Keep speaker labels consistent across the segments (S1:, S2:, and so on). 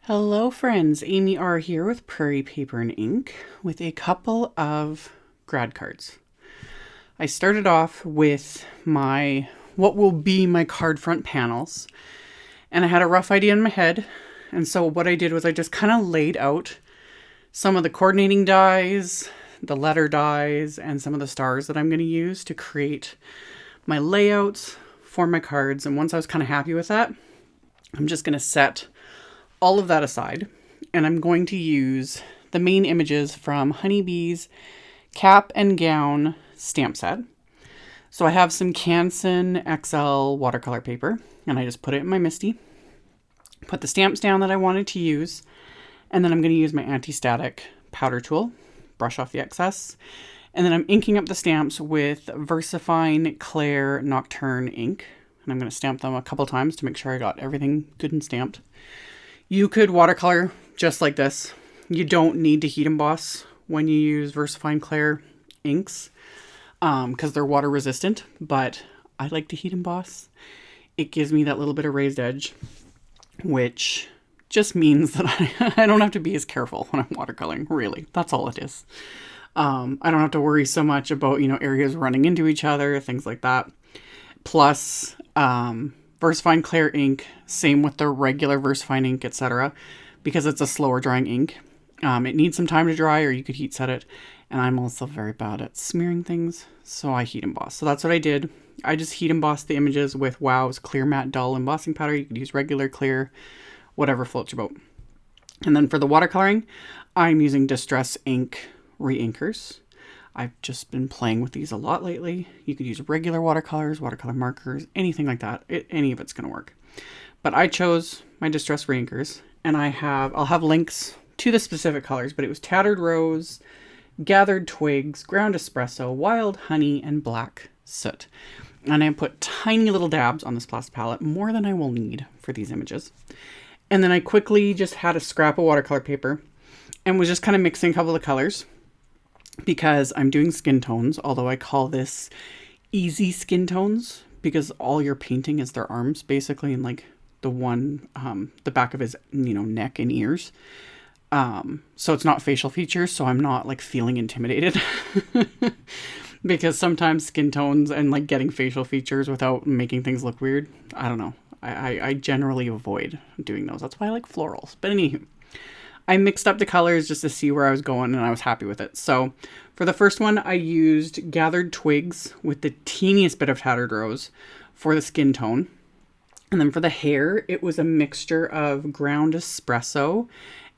S1: Hello friends, AmyR here with Prairie Paper and Ink with a couple of grad cards. I started off with what will be my card front panels, and I had a rough idea in my head, and so what I did was I just kind of laid out some of the coordinating dies, the letter dies, and some of the stars that I'm going to use to create my layouts for my cards. And once I was kind of happy with that, I'm just going to set all of that aside, and I'm going to use the main images from Honeybee's Cap and Gown stamp set. So I have some Canson XL watercolor paper, and I just put it in my MISTI, put the stamps down that I wanted to use, and then I'm going to use my anti-static powder tool, brush off the excess, and then I'm inking up the stamps with VersaFine Clair Nocturne ink, and I'm going to stamp them a couple times to make sure I got everything good and stamped. You could watercolor just like this. You don't need to heat emboss when you use VersaFine Clair inks because they're water resistant, but I like to heat emboss. It gives me that little bit of raised edge, which just means that I don't have to be as careful when I'm watercoloring, really. That's all it is. I don't have to worry so much about, areas running into each other, things like that. Plus, VersaFine Clair ink, same with the regular VersaFine ink, etc. Because it's a slower drying ink. It needs some time to dry, or you could heat set it. And I'm also very bad at smearing things, so I heat emboss. So that's what I did. I just heat embossed the images with Wow's Clear Matte Dull embossing powder. You could use regular, clear, whatever floats your boat. And then for the watercoloring, I'm using Distress Ink re-inkers. I've just been playing with these a lot lately. You could use regular watercolors, watercolor markers, anything like that. Any of it's going to work. But I chose my Distress Reinkers, and I'll have links to the specific colors, but it was Tattered Rose, Gathered Twigs, Ground Espresso, Wild Honey, and Black Soot. And I put tiny little dabs on this plastic palette, more than I will need for these images. And then I quickly just had a scrap of watercolor paper and was just kind of mixing a couple of colors, because I'm doing skin tones, although I call this easy skin tones because all you're painting is their arms basically, and like the back of his, neck and ears. So it's not facial features, so I'm not like feeling intimidated because sometimes skin tones and like getting facial features without making things look weird, I don't know. I generally avoid doing those. That's why I like florals. But anywho, I mixed up the colors just to see where I was going, and I was happy with it. So for the first one, I used Gathered Twigs with the teeniest bit of Tattered Rose for the skin tone. And then for the hair, it was a mixture of Ground Espresso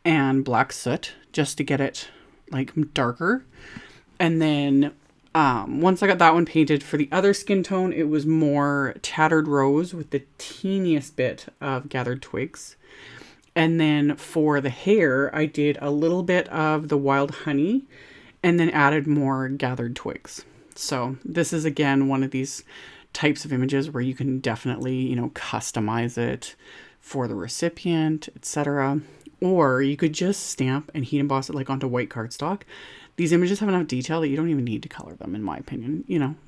S1: and Black Soot just to get it like darker. And then once I got that one painted, for the other skin tone, it was more Tattered Rose with the teeniest bit of Gathered Twigs. And then for the hair, I did a little bit of the Wild Honey and then added more Gathered Twigs. So this is, again, one of these types of images where you can definitely, customize it for the recipient, etc. Or you could just stamp and heat emboss it like onto white cardstock. These images have enough detail that you don't even need to color them, in my opinion.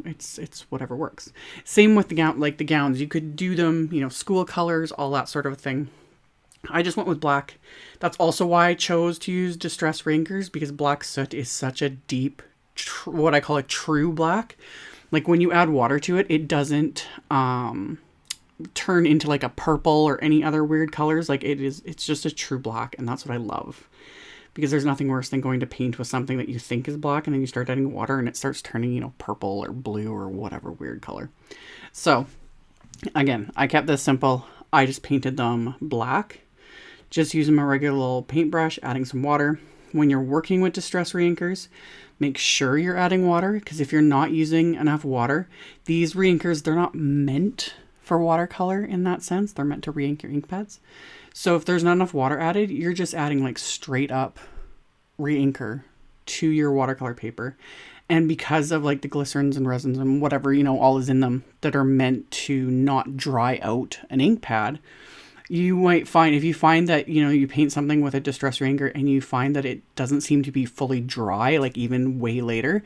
S1: It's whatever works. Same with the gowns. You could do them, school colors, all that sort of thing. I just went with black. That's also why I chose to use Distress Reinkers, because Black Soot is such a deep, what I call a true black. Like when you add water to it, it doesn't turn into like a purple or any other weird colors. Like it's just a true black, and that's what I love. Because there's nothing worse than going to paint with something that you think is black, and then you start adding water and it starts turning, purple or blue or whatever weird color. So again, I kept this simple. I just painted them black. Just using my regular little paintbrush, adding some water. When you're working with Distress Reinkers, make sure you're adding water, because if you're not using enough water, these reinkers, they're not meant for watercolor in that sense. They're meant to reink your ink pads. So if there's not enough water added, you're just adding like straight up reinker to your watercolor paper. And because of like the glycerins and resins and whatever, all is in them that are meant to not dry out an ink pad, you might find, if you find that, you paint something with a Distress Reinker and you find that it doesn't seem to be fully dry, like even way later,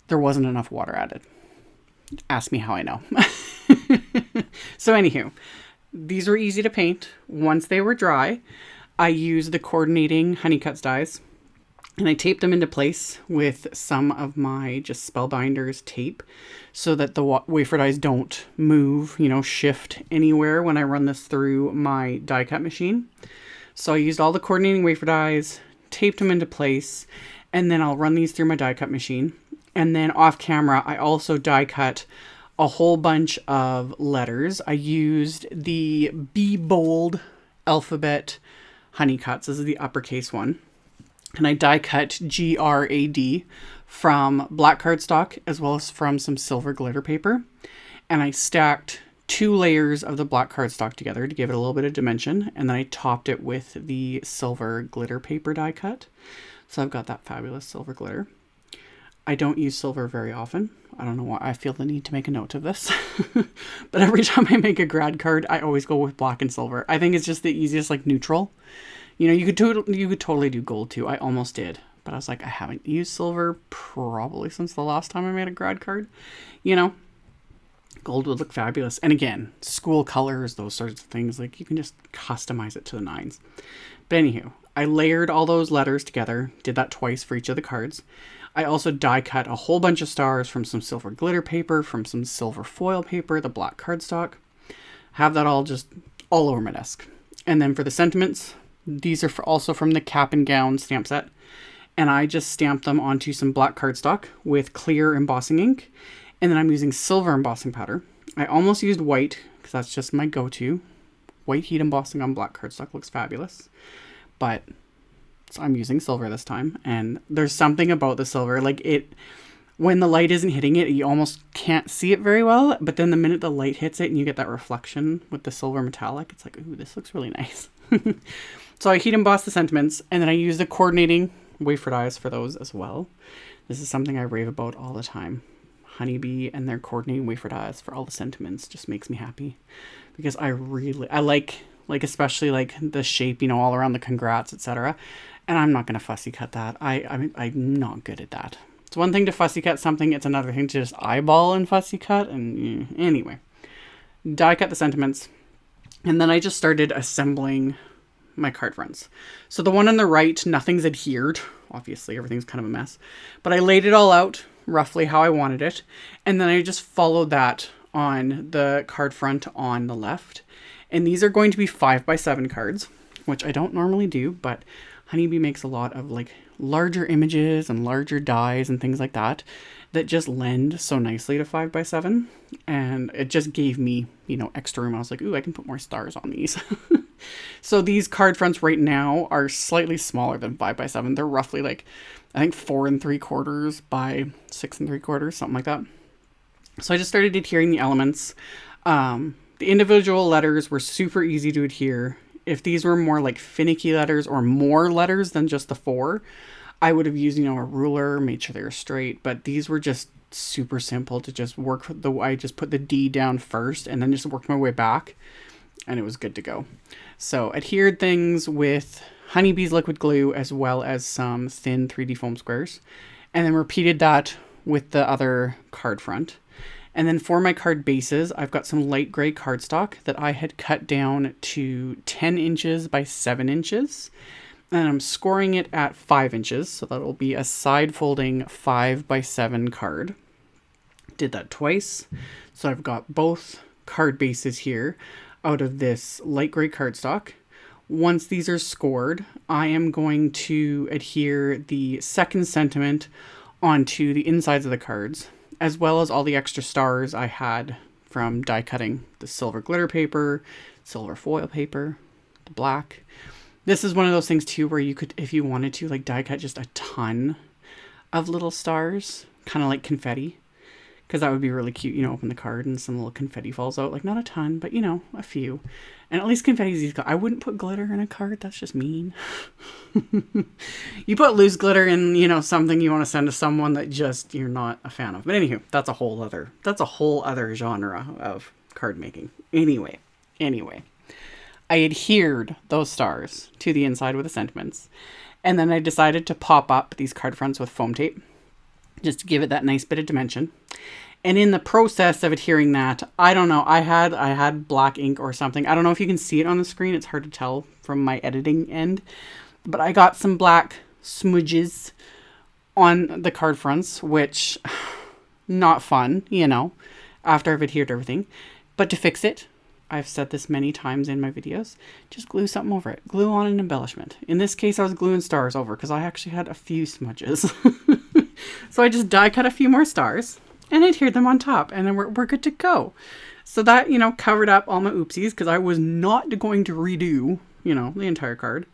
S1: there wasn't enough water added. Ask me how I know. So anywho, these were easy to paint once they were dry. I use the coordinating Honeycuts dies, and I tape them into place with some of my just Spellbinders tape so that the wafer dies don't move, you know, shift anywhere when I run this through my die cut machine. So I used all the coordinating wafer dies, taped them into place, and then I'll run these through my die cut machine. And then off camera, I also die cut a whole bunch of letters. I used the Be Bold alphabet Honeycuts. This is the uppercase one. And I die cut GRAD from black cardstock as well as from some silver glitter paper. And I stacked 2 layers of the black cardstock together to give it a little bit of dimension. And then I topped it with the silver glitter paper die cut. So I've got that fabulous silver glitter. I don't use silver very often. I don't know why I feel the need to make a note of this. But every time I make a grad card, I always go with black and silver. I think it's just the easiest, like, neutral. You know, you could totally do gold too. I almost did. But I was like, I haven't used silver probably since the last time I made a grad card. You know, gold would look fabulous. And again, school colors, those sorts of things, like you can just customize it to the nines. But anywho, I layered all those letters together, did that twice for each of the cards. I also die cut a whole bunch of stars from some silver glitter paper, from some silver foil paper, the black cardstock. Have that all just all over my desk. And then for the sentiments, these are also from the Cap and Gown stamp set. And I just stamped them onto some black cardstock with clear embossing ink. And then I'm using silver embossing powder. I almost used white because that's just my go-to. White heat embossing on black cardstock looks fabulous. But so I'm using silver this time. And there's something about the silver. Like it, when the light isn't hitting it, you almost can't see it very well. But then the minute the light hits it and you get that reflection with the silver metallic, it's like, ooh, this looks really nice. So I heat emboss the sentiments, and then I use the coordinating wafer dies for those as well. This is something I rave about all the time. Honeybee and their coordinating wafer dies for all the sentiments just makes me happy, because I like especially like the shape, you know, all around the congrats, etc. And I'm not going to fussy cut that. I'm not good at that. It's one thing to fussy cut something. It's another thing to just eyeball and fussy cut. And anyway, die cut the sentiments. And then I just started assembling my card fronts. So the one on the right, nothing's adhered. Obviously, everything's kind of a mess. But I laid it all out roughly how I wanted it. And then I just followed that on the card front on the left. And these are going to be 5x7 cards, which I don't normally do, but Honeybee makes a lot of like larger images and larger dies and things like that just lend so nicely to 5x7. And it just gave me, you know, extra room. I was like, ooh, I can put more stars on these. So these card fronts right now are slightly smaller than 5x7. They're roughly like, I think 4 3/4 by 6 3/4, something like that. So I just started adhering the elements. The individual letters were super easy to adhere. If these were more like finicky letters or more letters than just the 4, I would have used, you know, a ruler, made sure they were straight. But these were just super simple to just work. I just put the D down first and then just worked my way back. And it was good to go. So adhered things with Honeybee's liquid glue as well as some thin 3D foam squares. And then repeated that with the other card front. And then for my card bases, I've got some light gray cardstock that I had cut down to 10 inches by 7 inches. And I'm scoring it at 5 inches. So that'll be a side folding 5x7 card. Did that twice. So I've got both card bases here out of this light gray cardstock. Once these are scored, I am going to adhere the second sentiment onto the insides of the cards, as well as all the extra stars I had from die cutting the silver glitter paper, silver foil paper, the black. This is one of those things too where you could, if you wanted to, like die cut just a ton of little stars, kind of like confetti. Because that would be really cute, you know, open the card and some little confetti falls out. Like, not a ton, but, you know, a few. And at least confetti's easy. I wouldn't put glitter in a card. That's just mean. You put loose glitter in, you know, something you want to send to someone that just you're not a fan of. But anywho, that's a whole other genre of card making. Anyway. I adhered those stars to the inside with the sentiments. And then I decided to pop up these card fronts with foam tape, just to give it that nice bit of dimension. And in the process of adhering that, I don't know, I had black ink or something. I don't know if you can see it on the screen. It's hard to tell from my editing end. But I got some black smudges on the card fronts, which not fun, you know, after I've adhered everything. But to fix it, I've said this many times in my videos, just glue something over it. Glue on an embellishment. In this case, I was gluing stars over because I actually had a few smudges. So I just die cut a few more stars and adhered them on top, and then we're good to go. So that, you know, covered up all my oopsies because I was not going to redo, you know, the entire card.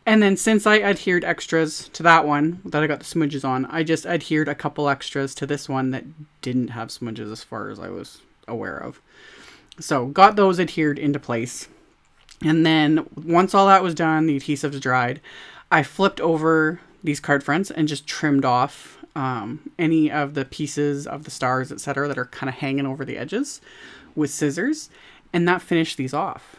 S1: And then since I adhered extras to that one that I got the smudges on, I just adhered a couple extras to this one that didn't have smudges as far as I was aware of. So got those adhered into place. And then once all that was done, the adhesives dried, I flipped over these card fronts and just trimmed off any of the pieces of the stars, etc., that are kind of hanging over the edges with scissors, and that finished these off.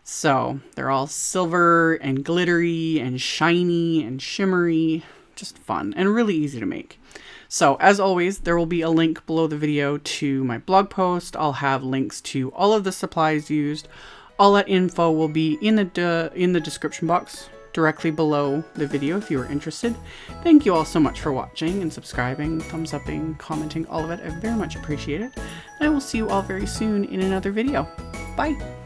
S1: So they're all silver and glittery and shiny and shimmery, just fun and really easy to make. So as always, there will be a link below the video to my blog post. I'll have links to all of the supplies used. All that info will be in the description box directly below the video if you are interested. Thank you all so much for watching and subscribing, thumbs upping, commenting, all of it. I very much appreciate it. And I will see you all very soon in another video. Bye!